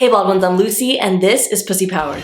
Hey Wild Ones, I'm Lucy, and this is Pussy Powered.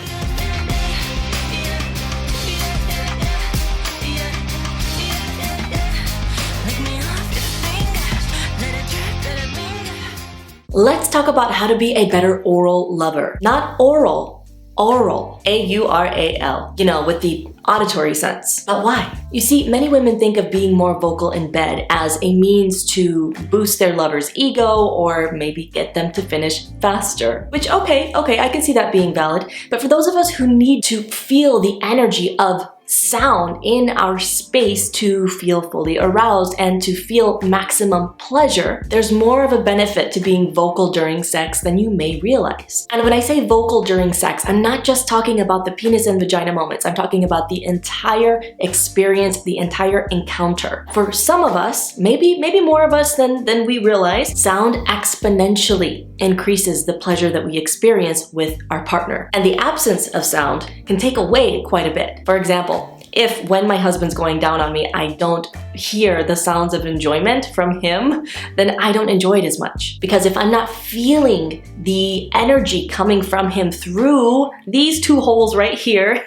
Let's talk about how to be a better oral lover. Not oral, aural. A-U-R-A-L. You know, with the auditory sense. But why? You see, many women think of being more vocal in bed as a means to boost their lover's ego or maybe get them to finish faster. Which, okay, I can see that being valid. But for those of us who need to feel the energy of sound in our space to feel fully aroused and to feel maximum pleasure, there's more of a benefit to being vocal during sex than you may realize. And when I say vocal during sex, I'm not just talking about the penis and vagina moments. I'm talking about the entire experience, the entire encounter. For some of us, maybe more of us than we realize, sound exponentially increases the pleasure that we experience with our partner. And the absence of sound can take away quite a bit. For example, if when my husband's going down on me, I don't hear the sounds of enjoyment from him, then I don't enjoy it as much. Because if I'm not feeling the energy coming from him through these two holes right here,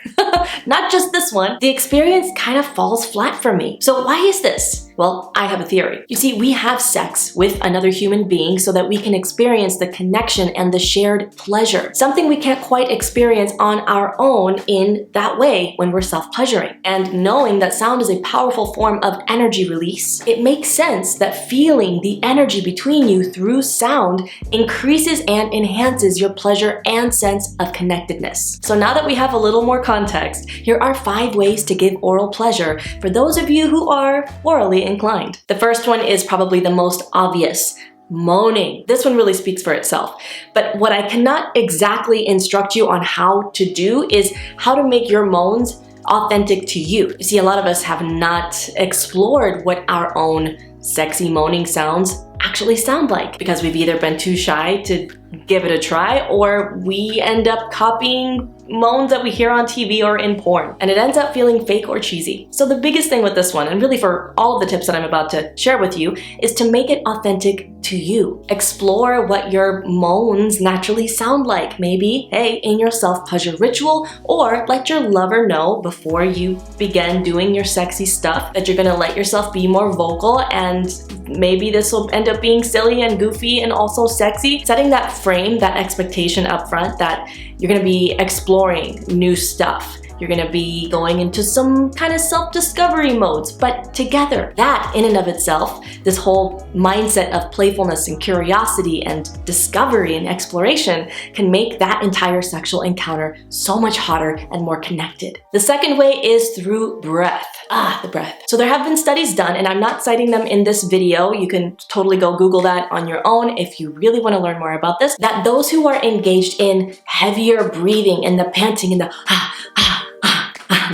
not just this one, the experience kind of falls flat for me. So why is this? Well, I have a theory. You see, we have sex with another human being so that we can experience the connection and the shared pleasure, something we can't quite experience on our own in that way when we're self-pleasuring. And knowing that sound is a powerful form of energy release, it makes sense that feeling the energy between you through sound increases and enhances your pleasure and sense of connectedness. So now that we have a little more context, here are 5 ways to give oral pleasure for those of you who are orally inclined. The first one is probably the most obvious. Moaning. This one really speaks for itself. But what I cannot exactly instruct you on how to do is how to make your moans authentic to you. You see, a lot of us have not explored what our own sexy moaning sounds actually sound like because we've either been too shy to give it a try or we end up copying moans that we hear on TV or in porn, and it ends up feeling fake or cheesy. So the biggest thing with this one, and really for all of the tips that I'm about to share with you, is to make it authentic to you. Explore what your moans naturally sound like. Maybe, hey, in your self-pleasure ritual, or let your lover know before you begin doing your sexy stuff that you're gonna let yourself be more vocal, and maybe this will end up being silly and goofy and also sexy. Setting that frame, that expectation up front that you're gonna be exploring new stuff. You're gonna be going into some kind of self-discovery modes, but together. That in and of itself, this whole mindset of playfulness and curiosity and discovery and exploration can make that entire sexual encounter so much hotter and more connected. The second way is through breath. The breath. So there have been studies done, and I'm not citing them in this video. You can totally go Google that on your own if you really want to learn more about this, that those who are engaged in heavier breathing and the panting and the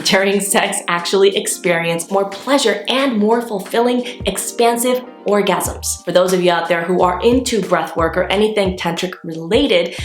during sex actually experience more pleasure and more fulfilling, expansive orgasms. For those of you out there who are into breath work or anything tantric related,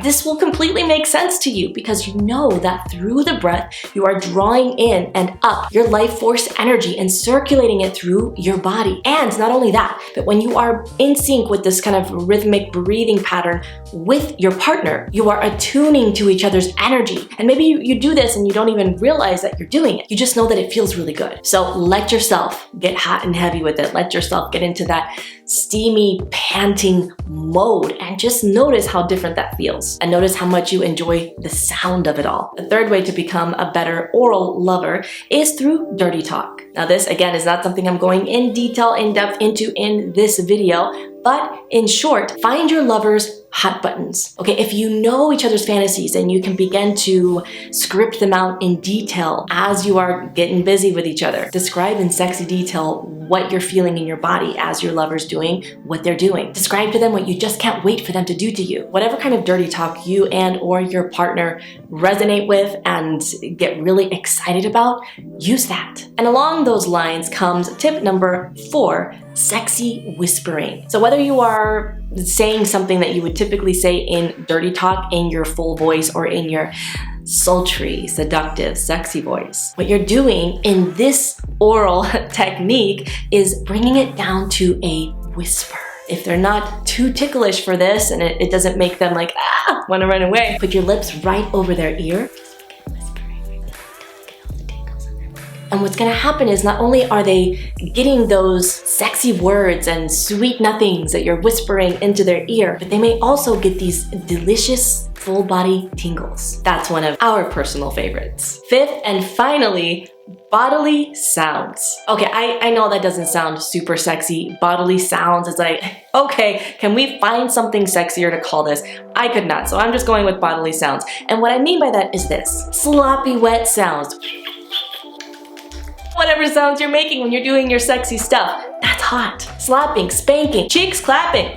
this will completely make sense to you because you know that through the breath, you are drawing in and up your life force energy and circulating it through your body. And not only that, but when you are in sync with this kind of rhythmic breathing pattern with your partner, you are attuning to each other's energy. And maybe you do this and you don't even realize that you're doing it. You just know that it feels really good. So let yourself get hot and heavy with it. Let yourself get into that steamy, panting mode and just notice how different that feels and notice how much you enjoy the sound of it all. The third way to become a better oral lover is through dirty talk. Now this again is not something I'm going in detail, in depth into in this video, but in short, find your lover's hot buttons. Okay, if you know each other's fantasies and you can begin to script them out in detail as you are getting busy with each other, describe in sexy detail what you're feeling in your body as your lover's doing what they're doing. Describe to them what you just can't wait for them to do to you. Whatever kind of dirty talk you and or your partner resonate with and get really excited about, use that. And along those lines comes tip number 4, sexy whispering. So whether you are saying something that you would typically say in dirty talk in your full voice or in your sultry, seductive, sexy voice, what you're doing in this oral technique is bringing it down to a whisper. If they're not too ticklish for this and it doesn't make them like, want to run away, put your lips right over their ear. And what's gonna happen is not only are they getting those sexy words and sweet nothings that you're whispering into their ear, but they may also get these delicious full body tingles. That's one of our personal favorites. Fifth and finally, bodily sounds. Okay, I know that doesn't sound super sexy. Bodily sounds is like, okay, can we find something sexier to call this? I could not, so I'm just going with bodily sounds. And what I mean by that is this: sloppy wet sounds. Whatever sounds you're making when you're doing your sexy stuff, that's hot. Slapping, spanking, cheeks clapping.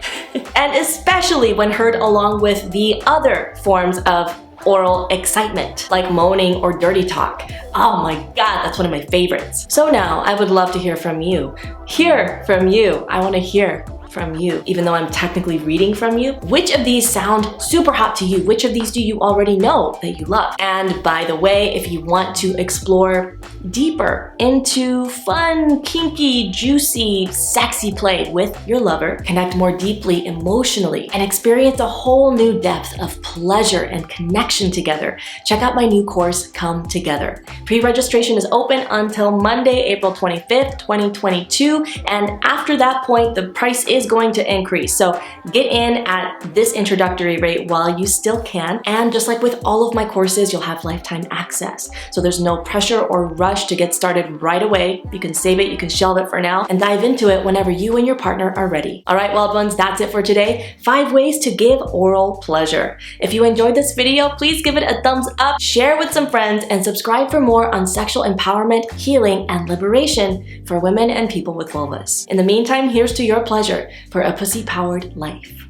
And especially when heard along with the other forms of oral excitement, like moaning or dirty talk. Oh my God, that's one of my favorites. So now I would love to hear from you. Hear from you. I want to hear from you, even though I'm technically reading from you. Which of these sound super hot to you? Which of these do you already know that you love? And by the way, if you want to explore deeper into fun, kinky, juicy, sexy play with your lover, connect more deeply emotionally, and experience a whole new depth of pleasure and connection together, check out my new course, Come Together. Pre-registration is open until Monday, April 25th, 2022, and after that point, the price is going to increase. So get in at this introductory rate while you still can. And just like with all of my courses, you'll have lifetime access. So there's no pressure or rush to get started right away. You can save it, you can shelve it for now, and dive into it whenever you and your partner are ready. All right, wild ones, that's it for today. 5 ways to give oral pleasure. If you enjoyed this video, please give it a thumbs up, share with some friends, and subscribe for more on sexual empowerment, healing, and liberation for women and people with vulvas. In the meantime, here's to your pleasure for a pussy-powered life.